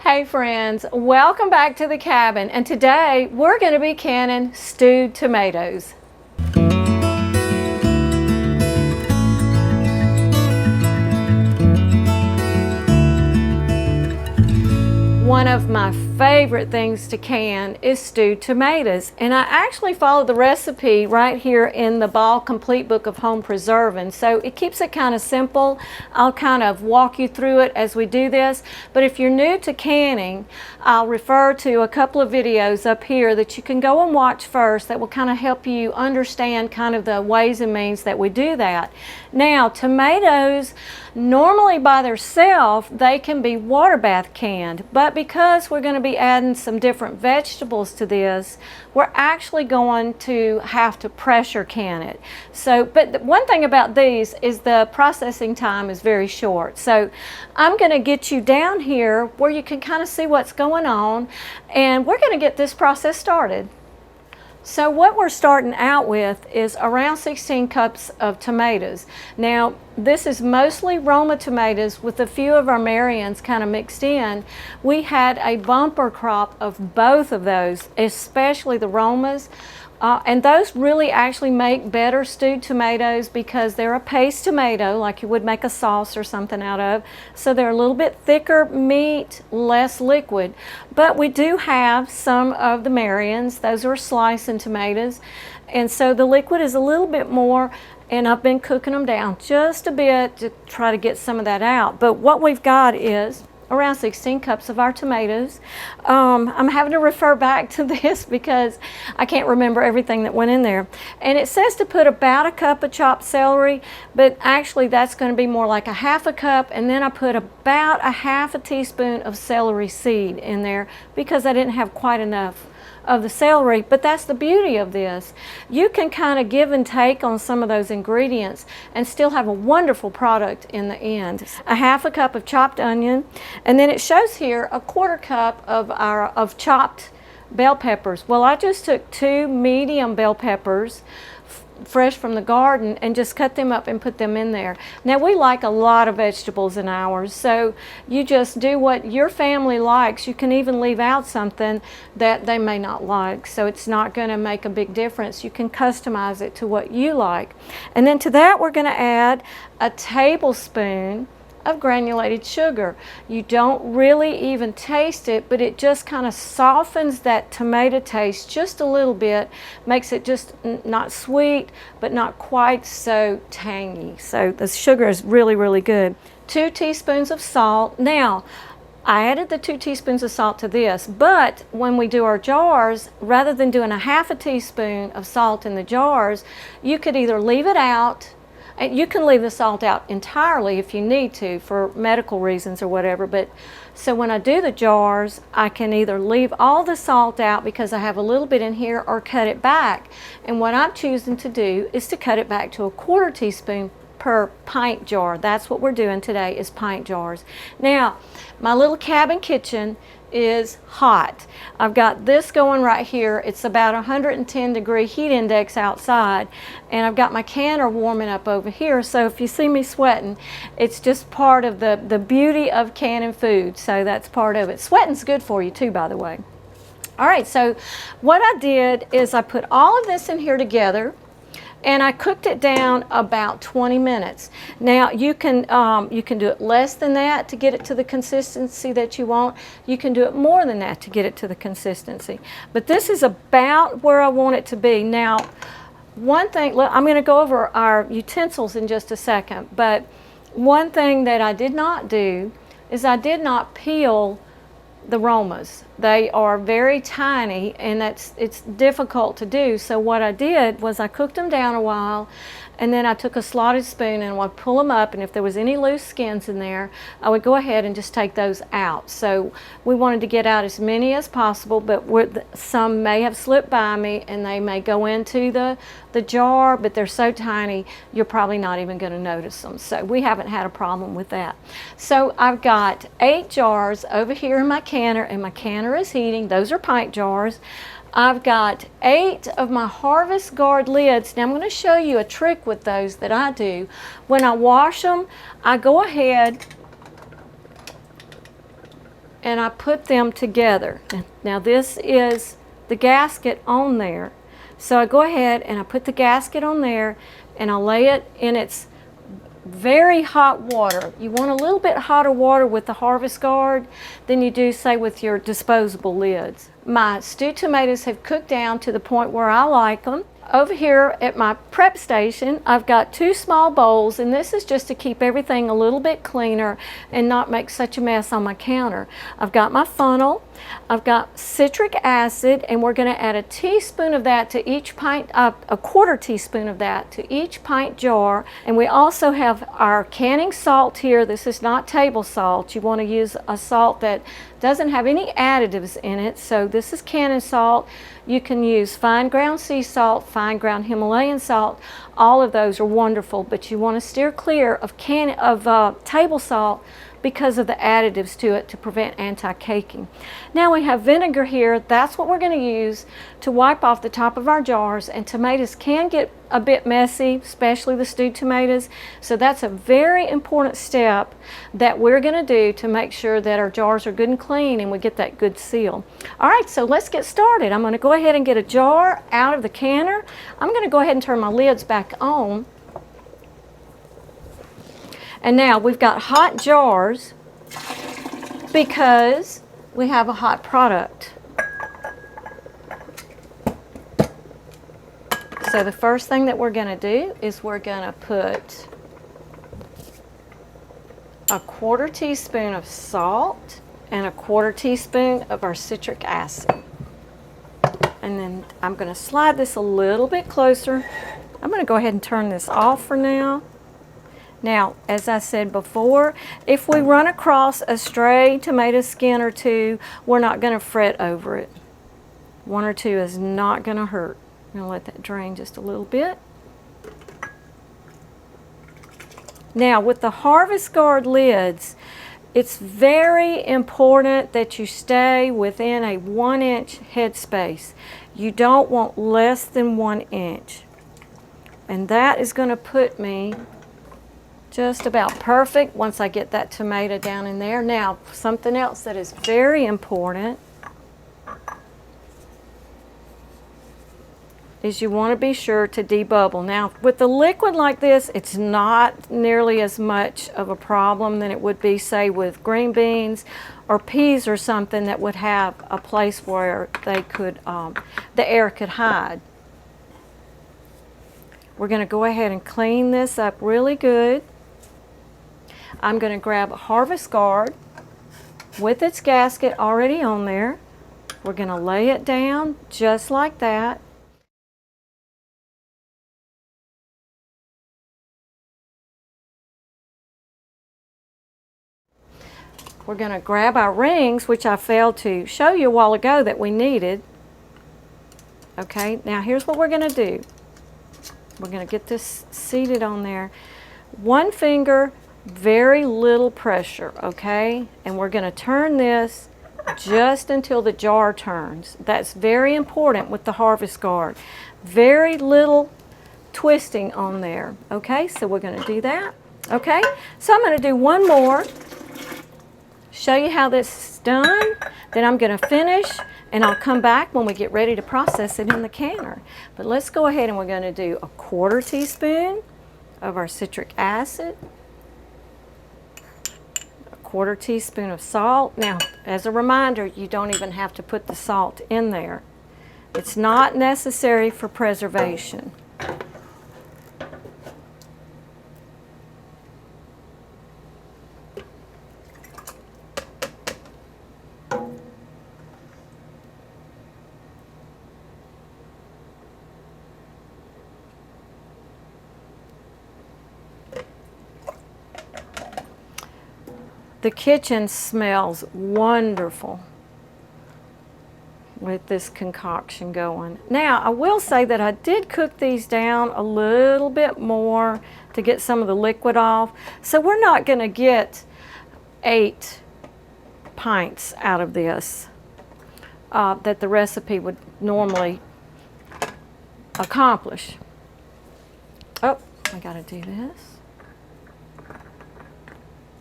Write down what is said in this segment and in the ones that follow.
Hey friends, welcome back to the cabin, and today we're going to be canning stewed tomatoes. One of my favorite things to can is stewed tomatoes, and I actually follow the recipe right here in the Ball Complete Book of Home Preserving, so it keeps it kind of simple. I'll kind of walk you through it as we do this, but if you're new to canning, I'll refer to a couple of videos up here that you can go and watch first that will kind of help you understand kind of the ways and means that we do that. Now, tomatoes, normally by themselves, they can be water bath canned, but because we're going to be adding some different vegetables to this, we're actually going to have to pressure can it. So, but one thing about these is the processing time is very short. So I'm going to get you down here where you can kind of see what's going on, and we're going to get this process started. So what we're starting out with is around 16 cups of tomatoes. Now, this is mostly Roma tomatoes with a few of our Marians kind of mixed in. We had a bumper crop of both of those, especially the Romas. And those really actually make better stewed tomatoes because they're a paste tomato, like you would make a sauce or something out of. So they're a little bit thicker meat, less liquid. But we do have some of the Marians. Those are slicing tomatoes. And so the liquid is a little bit more, and I've been cooking them down just a bit to try to get some of that out. But what we've got is around 16 cups of our tomatoes. I'm having to refer back to this because I can't remember everything that went in there. And it says to put about a cup of chopped celery, but actually that's going to be more like a half a cup, and then I put about a half a teaspoon of celery seed in there because I didn't have quite enough of the celery. But that's the beauty of this. You can kind of give and take on some of those ingredients and still have a wonderful product in the end. A half a cup of chopped onion, and then it shows here a quarter cup of chopped bell peppers. Well, I just took 2 medium bell peppers fresh from the garden and just cut them up and put them in there. Now, we like a lot of vegetables in ours, so you just do what your family likes. You can even leave out something that they may not like, so it's not going to make a big difference. You can customize it to what you like. And then to that we're going to add a tablespoon of granulated sugar. You don't really even taste it, but it just kind of softens that tomato taste just a little bit, makes it just not sweet but not quite so tangy. So the sugar is really, really good. 2 teaspoons of salt. Now, I added the 2 teaspoons of salt to this, but when we do our jars, rather than doing a half a teaspoon of salt in the jars, you could either leave it out. You can leave the salt out entirely if you need to for medical reasons or whatever, but so when I do the jars, I can either leave all the salt out because I have a little bit in here, or cut it back. And what I'm choosing to do is to cut it back to a quarter teaspoon per pint jar. That's what we're doing today, is pint jars. Now, my little cabin kitchen is hot. I've got this going right here. It's about 110 degree heat index outside, and I've got my canner warming up over here. So if you see me sweating, it's just part of the beauty of canning food. So that's part of it. Sweating's good for you too, by the way. All right, so what I did is I put all of this in here together, and I cooked it down about 20 minutes. Now, you can do it less than that to get it to the consistency that you want. You can do it more than that to get it to the consistency. But this is about where I want it to be. Now, one thing, I'm going to go over our utensils in just a second, but one thing that I did not do is I did not peel the Romas. They are very tiny, and it's difficult to do. So what I did was I cooked them down a while, and then I took a slotted spoon and I would pull them up, and if there was any loose skins in there, I would go ahead and just take those out. So we wanted to get out as many as possible, but some may have slipped by me and they may go into the jar, but they're so tiny you're probably not even going to notice them. So we haven't had a problem with that. So I've got 8 jars over here in my canner, and my canner is heating. Those are pint jars. I've got 8 of my Harvest Guard lids. Now I'm going to show you a trick with those that I do. When I wash them, I go ahead and I put them together. Now this is the gasket on there. So I go ahead and I put the gasket on there and I lay it in its very hot water. You want a little bit hotter water with the Harvest Guard than you do, say, with your disposable lids. My stewed tomatoes have cooked down to the point where I like them. Over here at my prep station, I've got 2 small bowls, and this is just to keep everything a little bit cleaner and not make such a mess on my counter. I've got my funnel, I've got citric acid, and we're going to add a teaspoon of that to each pint, a quarter teaspoon of that to each pint jar. And we also have our canning salt here. This is not table salt. You want to use a salt that doesn't have any additives in it. So this is canning salt. You can use fine ground sea salt, fine ground Himalayan salt. All of those are wonderful, but you want to steer clear of table salt because of the additives to it to prevent anti-caking. Now we have vinegar here. That's what we're going to use to wipe off the top of our jars, and tomatoes can get a bit messy, especially the stewed tomatoes. So that's a very important step that we're going to do to make sure that our jars are good and clean and we get that good seal. All right, so let's get started. I'm going to go ahead and get a jar out of the canner. I'm going to go ahead and turn my lids back on. And now we've got hot jars because we have a hot product. So the first thing that we're going to do is we're going to put a quarter teaspoon of salt and a quarter teaspoon of our citric acid. And then I'm going to slide this a little bit closer. I'm going to go ahead and turn this off for now. Now, as I said before, if we run across a stray tomato skin or two, we're not going to fret over it. 1 or 2 is not going to hurt. I'm going to let that drain just a little bit. Now, with the Harvest Guard lids, it's very important that you stay within a 1-inch headspace. You don't want less than 1 inch. And that is going to put me just about perfect once I get that tomato down in there. Now, something else that is very important is you want to be sure to debubble. Now, with a liquid like this, it's not nearly as much of a problem than it would be, say, with green beans or peas or something that would have a place where they could, the air could hide. We're going to go ahead and clean this up really good. I'm going to grab a Harvest Guard with its gasket already on there. We're going to lay it down just like that. We're going to grab our rings, which I failed to show you a while ago that we needed. Okay, now here's what we're going to do. We're going to get this seated on there. 1 finger, very little pressure, okay? And we're going to turn this just until the jar turns. That's very important with the Harvest Guard. Very little twisting on there, okay? So we're going to do that, okay? So I'm going to do 1 more, show you how this is done, then I'm going to finish, and I'll come back when we get ready to process it in the canner. But let's go ahead and we're going to do a quarter teaspoon of our citric acid, quarter teaspoon of salt. Now, as a reminder, you don't even have to put the salt in there. It's not necessary for preservation. The kitchen smells wonderful with this concoction going. Now, I will say that I did cook these down a little bit more to get some of the liquid off. So we're not going to get 8 pints out of this that the recipe would normally accomplish. Oh, I got to do this.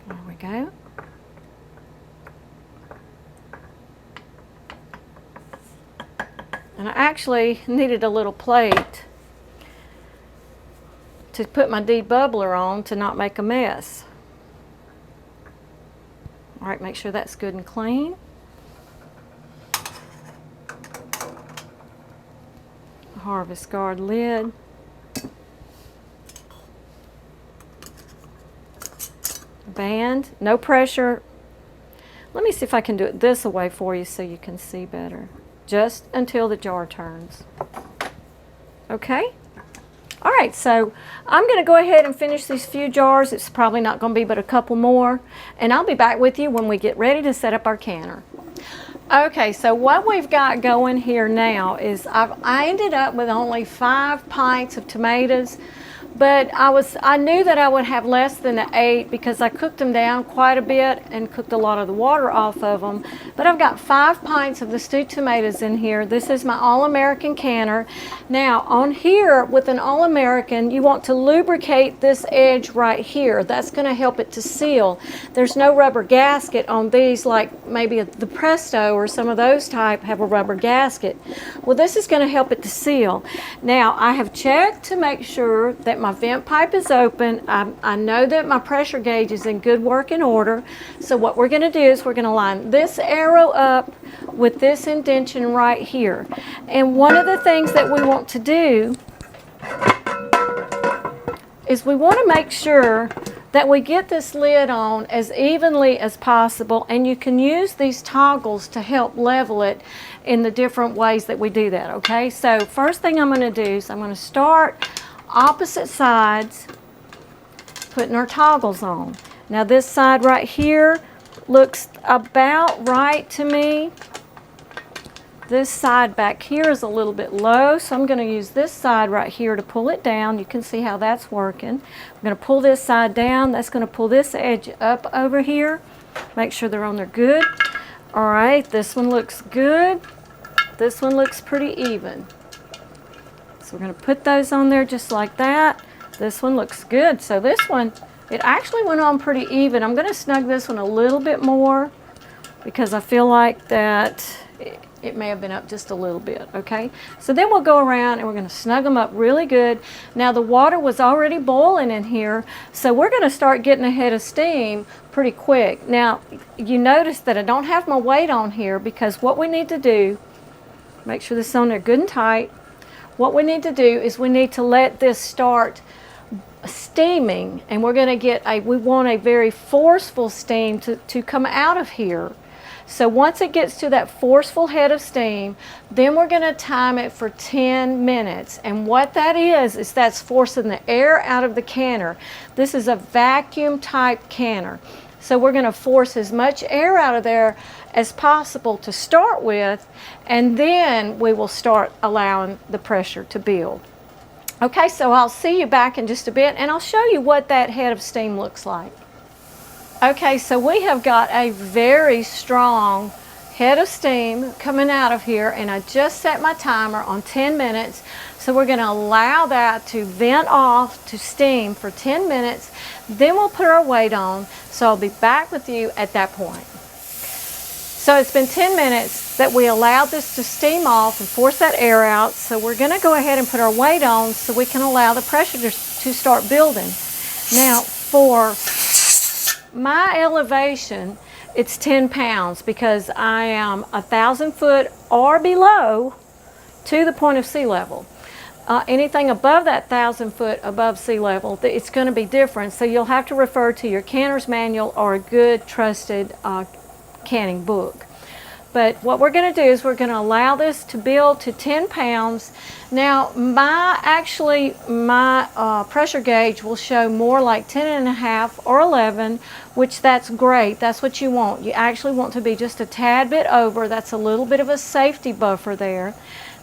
There we go. And I actually needed a little plate to put my debubbler on to not make a mess. All right, make sure that's good and clean. Harvest guard lid. Band, no pressure. Let me see if I can do it this way for you so you can see better. Just until the jar turns. Okay? All right, so I'm going to go ahead and finish these few jars. It's probably not going to be but a couple more. And I'll be back with you when we get ready to set up our canner. Okay, so what we've got going here now is I ended up with only 5 pints of tomatoes. But I knew that I would have less than the 8 because I cooked them down quite a bit and cooked a lot of the water off of them. But I've got 5 pints of the stewed tomatoes in here. This is my All-American canner. Now on here with an All-American, you want to lubricate this edge right here. That's going to help it to seal. There's no rubber gasket on these like maybe the Presto or some of those type have a rubber gasket. Well, this is going to help it to seal. Now I have checked to make sure that my vent pipe is open. I know that my pressure gauge is in good working order. So what we're going to do is we're going to line this arrow up with this indentation right here. And one of the things that we want to do is we want to make sure that we get this lid on as evenly as possible, and you can use these toggles to help level it in the different ways that we do that, okay? So first thing I'm going to do is I'm going to start opposite sides, putting our toggles on. Now this side right here looks about right to me. This side back here is a little bit low, so I'm going to use this side right here to pull it down. You can see how that's working. I'm going to pull this side down. That's going to pull this edge up over here. Make sure they're on there good. All right, this one looks good. This one looks pretty even. So we're going to put those on there just like that. This one looks good. So this one, it actually went on pretty even. I'm going to snug this one a little bit more because I feel like that it may have been up just a little bit, okay? So then we'll go around and we're going to snug them up really good. Now the water was already boiling in here, so we're going to start getting ahead of steam pretty quick. Now you notice that I don't have my weight on here because what we need to do, make sure this is on there good and tight. What we need to do is we need to let this start steaming, and we're going to get we want a very forceful steam to come out of here. So once it gets to that forceful head of steam, then we're going to time it for 10 minutes. And what that is that's forcing the air out of the canner. This is a vacuum type canner. So we're going to force as much air out of there as possible to start with, and then we will start allowing the pressure to build. Okay, so I'll see you back in just a bit, and I'll show you what that head of steam looks like. Okay, so we have got a very strong head of steam coming out of here, and I just set my timer on 10 minutes. So we're going to allow that to vent off to steam for 10 minutes. Then we'll put our weight on. So I'll be back with you at that point. So it's been 10 minutes that we allowed this to steam off and force that air out. So we're going to go ahead and put our weight on so we can allow the pressure to start building. Now for my elevation, it's 10 pounds because I am 1,000 foot or below to the point of sea level. Anything above that 1,000 foot above sea level, it's going to be different. So you'll have to refer to your canner's manual or a good trusted canning book. But what we're going to do is we're going to allow this to build to 10 pounds. Now my pressure gauge will show more like 10.5 or 11, which that's great. That's what you want. You actually want to be just a tad bit over. That's a little bit of a safety buffer there.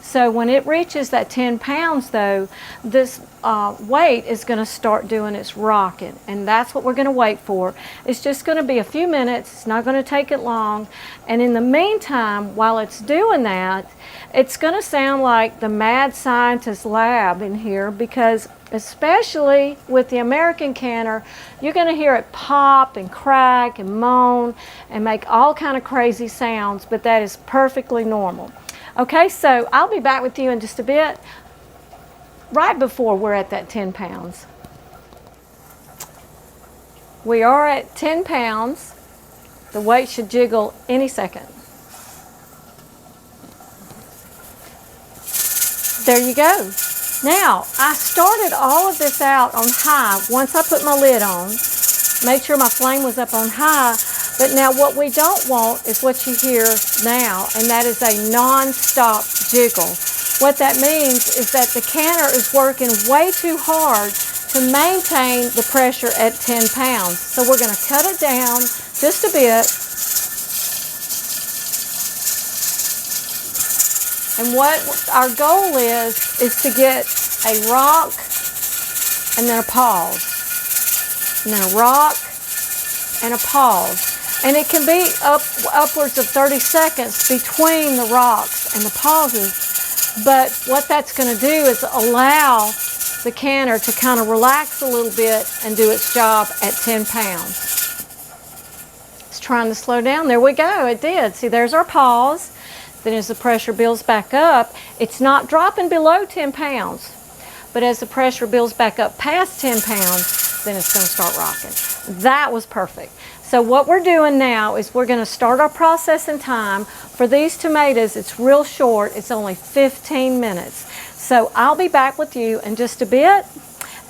So when it reaches that 10 pounds though, this weight is going to start doing its rocking, and that's what we're going to wait for. It's just going to be a few minutes. It's not going to take it long. And in the meantime, while it's doing that, it's going to sound like the mad scientist lab in here, because especially with the American canner, you're going to hear it pop and crack and moan and make all kind of crazy sounds, but that is perfectly normal. Okay, so I'll be back with you in just a bit, right before we're at that 10 pounds. We are at 10 pounds. The weight should jiggle any second. There you go. Now, I started all of this out on high once I put my lid on. Made sure my flame was up on high. But now what we don't want is what you hear now, and that is a non-stop jiggle. What that means is that the canner is working way too hard to maintain the pressure at 10 pounds. So we're going to cut it down just a bit. And what our goal is to get a rock and then a pause. And then a rock and a pause. And it can be upwards of 30 seconds between the rocks and the pauses. But what that's going to do is allow the canner to kind of relax a little bit and do its job at 10 pounds. It's trying to slow down. There we go. It did. See, there's our pause. Then as the pressure builds back up, it's not dropping below 10 pounds. But as the pressure builds back up past 10 pounds, then it's going to start rocking. That was perfect. So what we're doing now is we're going to start our processing time. For these tomatoes, it's real short. It's only 15 minutes. So I'll be back with you in just a bit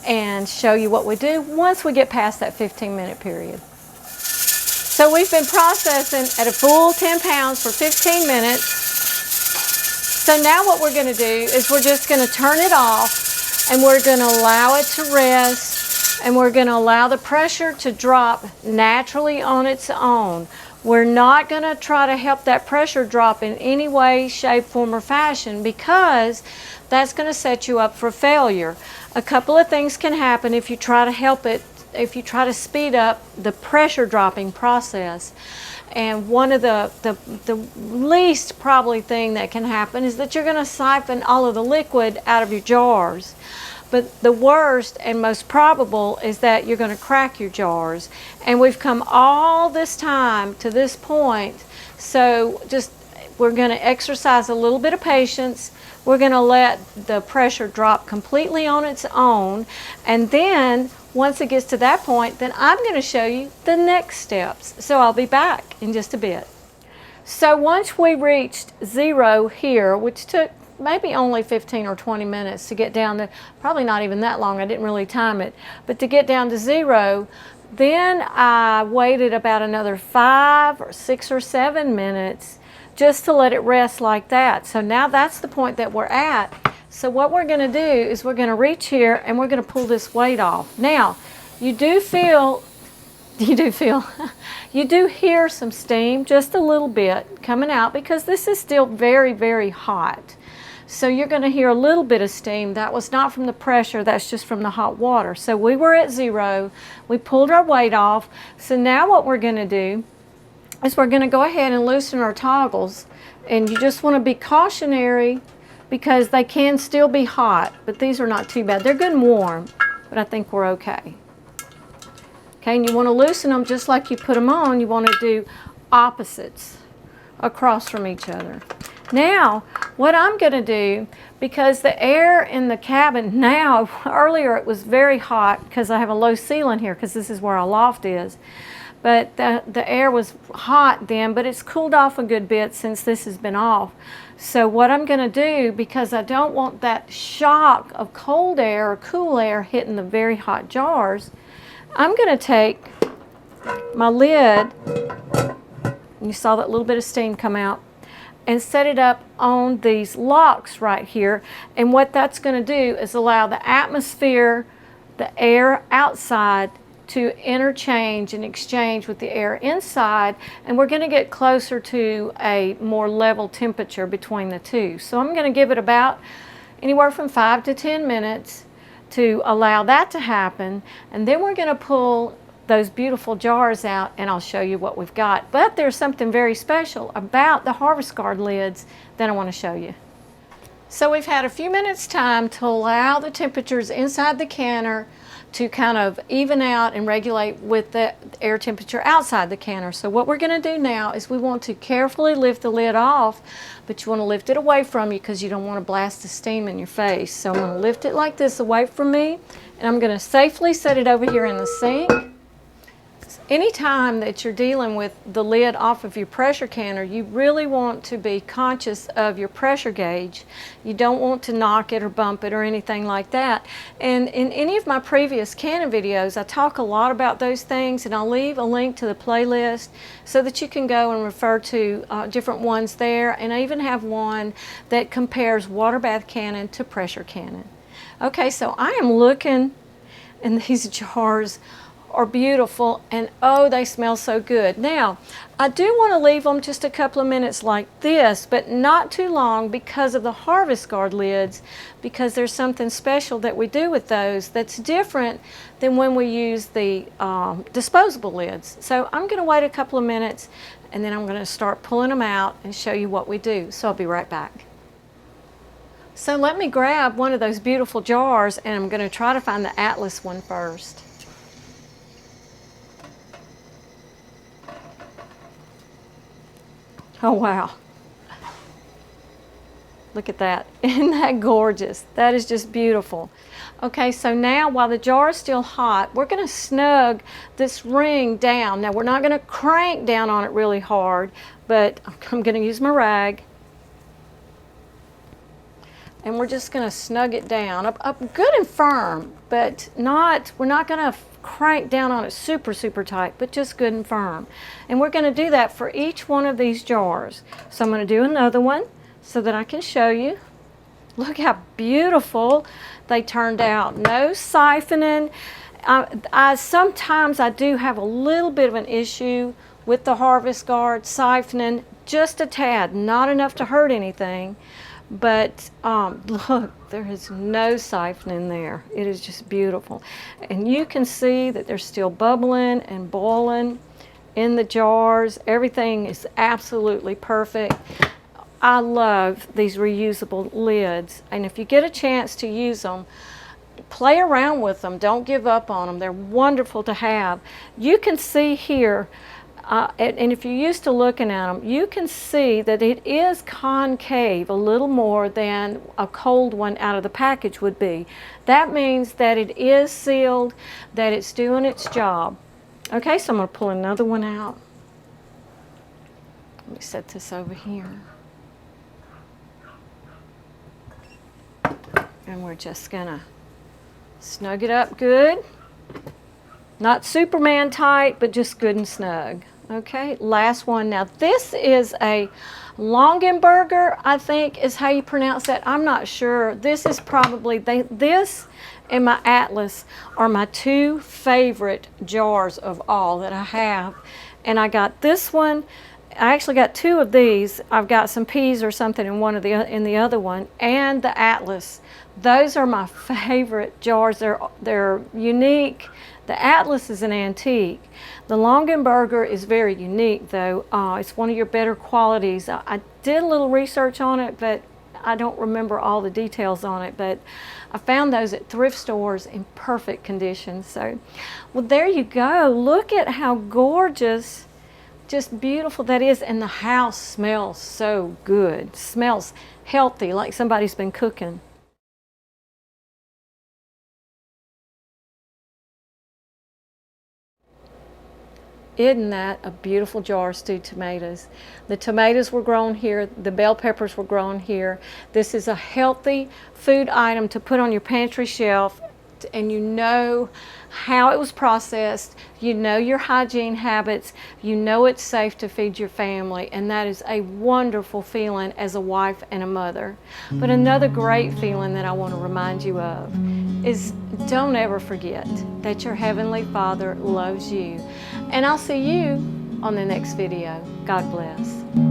and show you what we do once we get past that 15-minute period. So we've been processing at a full 10 pounds for 15 minutes. So now what we're going to do is we're just going to turn it off and we're going to allow it to rest and we're going to allow the pressure to drop naturally on its own. We're not going to try to help that pressure drop in any way, shape, form, or fashion because that's going to set you up for failure. A couple of things can happen if you try to help it, if you try to speed up the pressure dropping process. And one of the least probably thing that can happen is that you're going to siphon all of the liquid out of your jars. But the worst and most probable is that you're going to crack your jars. And we've come all this time to this point, so just we're going to exercise a little bit of patience. We're going to let the pressure drop completely on its own, and then once it gets to that point, then I'm going to show you the next steps. So I'll be back in just a bit. So once we reached 0 here, which took maybe only 15 or 20 minutes to get down to, probably not even that long, I didn't really time it, but to get down to 0, then I waited about another 5 or 6 or 7 minutes just to let it rest like that. So now that's the point that we're at. So what we're going to do is we're going to reach here and we're going to pull this weight off. Now, you do hear some steam, just a little bit coming out because this is still very, very hot. So you're going to hear a little bit of steam. That was not from the pressure, that's just from the hot water. So we were at 0, we pulled our weight off. So now what we're going to do is we're going to go ahead and loosen our toggles. And you just want to be cautionary because they can still be hot, but these are not too bad. They're good and warm, but I think we're okay. Okay, and you want to loosen them just like you put them on. You want to do opposites across from each other. Now, what I'm going to do, because the air in the cabin now, earlier it was very hot because I have a low ceiling here because this is where our loft is. But the air was hot then, but it's cooled off a good bit since this has been off. So what I'm going to do, because I don't want that shock of cold air or cool air hitting the very hot jars, I'm going to take my lid, you saw that little bit of steam come out, and set it up on these locks right here. And what that's going to do is allow the atmosphere, the air outside, to interchange and exchange with the air inside, and we're going to get closer to a more level temperature between the two. So I'm going to give it about anywhere from 5 to 10 minutes to allow that to happen, and then we're going to pull those beautiful jars out and I'll show you what we've got. But there's something very special about the harvest guard lids that I want to show you. So we've had a few minutes time to allow the temperatures inside the canner to kind of even out and regulate with the air temperature outside the canner. So what we're going to do now is we want to carefully lift the lid off, but you want to lift it away from you because you don't want to blast the steam in your face. So I'm going to lift it like this away from me, and I'm going to safely set it over here in the sink. Anytime that you're dealing with the lid off of your pressure canner, you really want to be conscious of your pressure gauge. You don't want to knock it or bump it or anything like that. And in any of my previous canning videos, I talk a lot about those things, and I'll leave a link to the playlist so that you can go and refer to different ones there. And I even have one that compares water bath canning to pressure canning. Okay, so I am looking in these jars. Are beautiful, and oh, they smell so good. Now, I do want to leave them just a couple of minutes like this, but not too long because of the Harvest Guard lids, because there's something special that we do with those that's different than when we use the disposable lids. So I'm going to wait a couple of minutes, and then I'm going to start pulling them out and show you what we do. So I'll be right back. So let me grab one of those beautiful jars, and I'm going to try to find the Atlas one first. Oh wow, look at that. Isn't that gorgeous? That is just beautiful. Okay, so now while the jar is still hot, we're going to snug this ring down. Now we're not going to crank down on it really hard, but I'm going to use my rag, and we're just going to snug it down up good and firm, but we're not going to crank down on it super tight, but just good and firm. And we're going to do that for each one of these jars. So I'm going to do another one so that I can show you. Look how beautiful they turned out. No siphoning. Sometimes I do have a little bit of an issue with the Harvest Guard siphoning, just a tad, not enough to hurt anything. But look, there is no siphoning there. It is just beautiful. And you can see that they're still bubbling and boiling in the jars. Everything is absolutely perfect. I love these reusable lids. And if you get a chance to use them, play around with them. Don't give up on them. They're wonderful to have. You can see here, and if you're used to looking at them, you can see that it is concave a little more than a cold one out of the package would be. That means that it is sealed, that it's doing its job. Okay, so I'm going to pull another one out. Let me set this over here. And we're just going to snug it up good. Not Superman tight, but just good and snug. Okay, last one. Now this is a Longenberger, I think is how you pronounce that. I'm not sure. This is probably, this and my Atlas are my two favorite jars of all that I have. And I got this one. I actually got two of these. I've got some peas or something in one of in the other one, and the Atlas. Those are my favorite jars. They're unique. The Atlas is an antique. The Longenberger is very unique, though. It's one of your better qualities. I did a little research on it, but I don't remember all the details on it. But I found those at thrift stores in perfect condition. So, well, there you go. Look at how gorgeous, just beautiful that is. And the house smells so good. Smells healthy, like somebody's been cooking. Isn't that a beautiful jar of stewed tomatoes? The tomatoes were grown here, the bell peppers were grown here. This is a healthy food item to put on your pantry shelf, and you know how it was processed, you know your hygiene habits, you know it's safe to feed your family, and that is a wonderful feeling as a wife and a mother. But another great feeling that I want to remind you of is don't ever forget that your Heavenly Father loves you. And I'll see you on the next video. God bless.